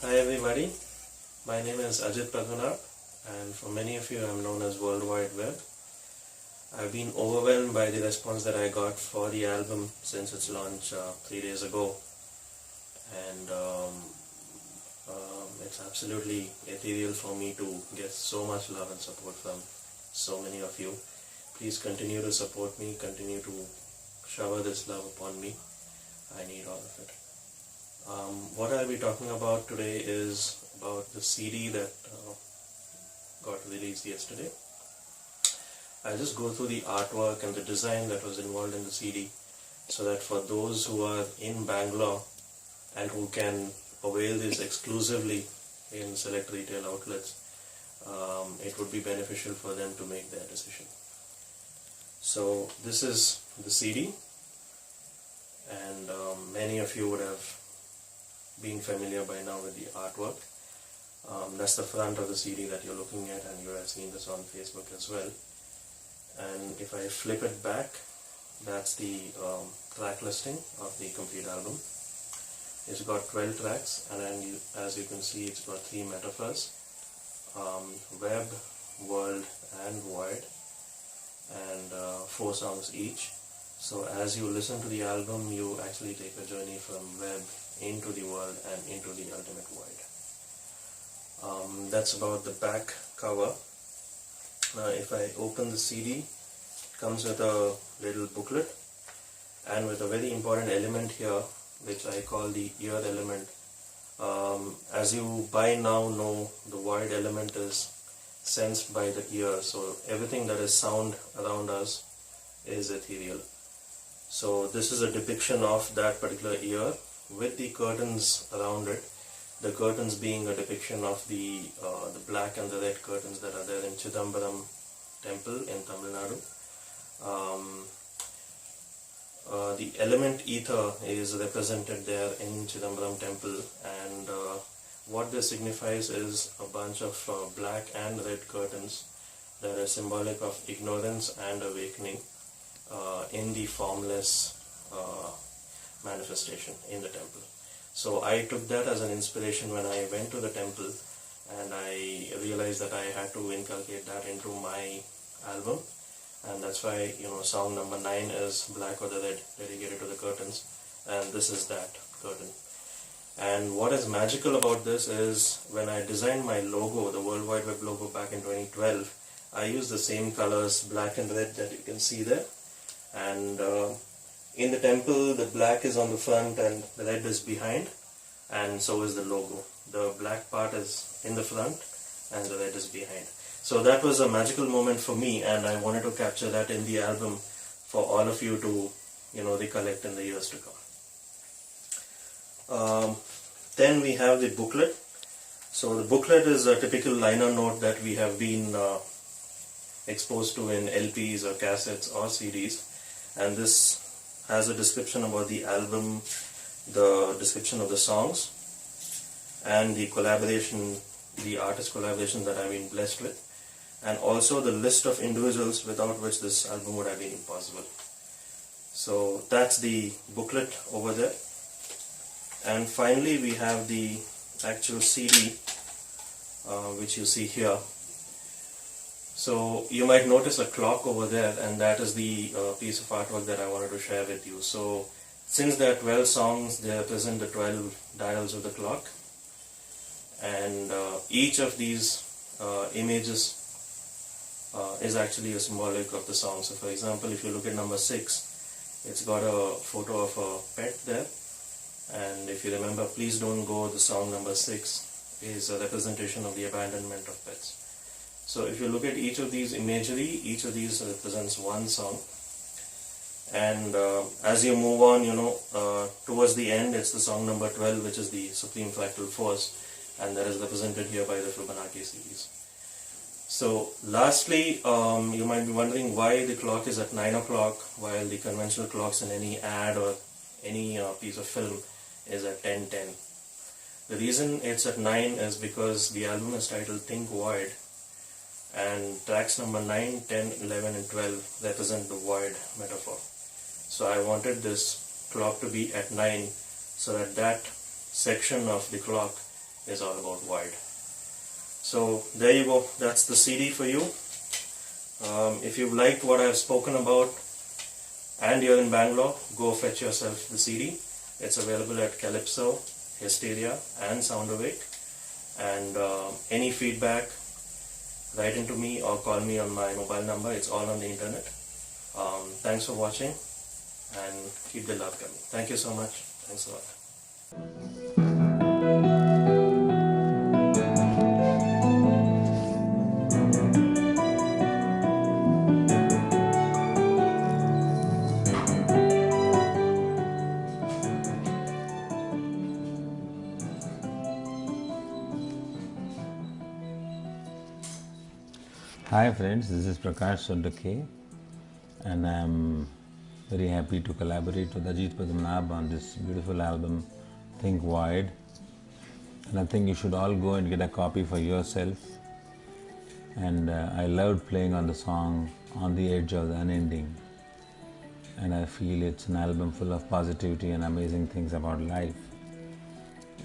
Hi everybody, my name is Ajit Padmanabh and for many of you I am known as World Wide Web. I've been overwhelmed by the response that I got for the album since its launch 3 days ago, and it's absolutely ethereal for me to get so much love and support from so many of you. Please continue to support me, continue to shower this love upon me. I need all of it. What I'll be talking about today is about the CD that got released yesterday. I'll just go through the artwork and the design that was involved in the CD, so that for those who are in Bangalore and who can avail this exclusively in select retail outlets, it would be beneficial for them to make their decision. So this is the CD, and many of you would have been familiar by now with the artwork. That's the front of the CD that you're looking at, and you have seen this on Facebook as well. And if I flip it back, that's the track listing of the complete album. It's got 12 tracks, and then as you can see, it's got 3 metaphors: web, world, and wide, and 4 songs each. So as you listen to the album, you actually take a journey from web into the world and into the ultimate wide. That's about the back cover. Now if I open the CD, it comes with a little booklet and with a very important element here, which I call the ear element. As you by now know, the wide element is sensed by the ear, so everything that is sound around us is ethereal. So this is a depiction of that particular ear with the curtains around it, the curtains being a depiction of the black and the red curtains that are there in Chidambaram temple in Tamil Nadu. The element ether is represented there in Chidambaram temple, and what this signifies is a bunch of black and red curtains that are symbolic of ignorance and awakening in the formless manifestation in the temple. So I took that as an inspiration when I went to the temple, and I realized that I had to inculcate that into my album, and that's why song number 9 is Black or the Red, dedicated to the curtains, and this is that curtain. And what is magical about this is when I designed my logo, the World Wide Web logo, back in 2012, I used the same colors, black and red, that you can see there. And in the temple, the black is on the front and the red is behind, and so is the logo. The black part is in the front and the red is behind. So that was a magical moment for me, and I wanted to capture that in the album for all of you to recollect in the years to come. Then we have the booklet. So the booklet is a typical liner note that we have been exposed to in LPs or cassettes or CDs, and this has a description about the album, the description of the songs, and the collaboration, the artist collaboration that I've been blessed with, and also the list of individuals without which this album would have been impossible. So that's the booklet over there. And finally we have the actual CD, which you see here. So you might notice a clock over there, and that is the piece of artwork that I wanted to share with you. So since there are 12 songs, they represent the 12 dials of the clock, and each of these images is actually a symbolic of the song. So for example, if you look at number 6, it's got a photo of a pet there, and if you remember Please Don't Go, the song number 6 is a representation of the abandonment of pets. So if you look at each of these imagery, each of these represents one song, and as you move on, towards the end, it's the song number 12, which is the Supreme Fractal Force, and that is represented here by the Fibonacci series. So lastly, you might be wondering why the clock is at 9 o'clock while the conventional clocks in any ad or any piece of film is at 10:10. The reason it's at 9 is because the album is titled Think Wide, and tracks number 9, 10, 11 and 12 represent the void metaphor. So I wanted this clock to be at 9 so that that section of the clock is all about wide. So there you go, that's the CD for you. If you've liked what I've spoken about and you're in Bangalore, go fetch yourself the CD. It's available at Calypso, Hysteria and SoundAwake. And any feedback, write into me or call me on my mobile number. It's all on the internet. Thanks for watching and keep the love coming. Thank you so much. Thanks a lot. Hi friends, this is Prakash Sontakke and I am very happy to collaborate with Ajit Padmanabh on this beautiful album, Think Wide. And I think you should all go and get a copy for yourself. And I loved playing on the song On the Edge of the Unending. And I feel it's an album full of positivity and amazing things about life.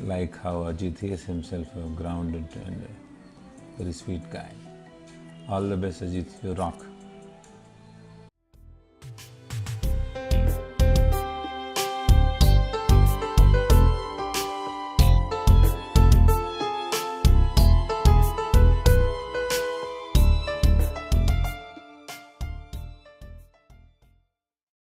Like how Ajit is himself a grounded and a very sweet guy. All the best, Ajit, you rock.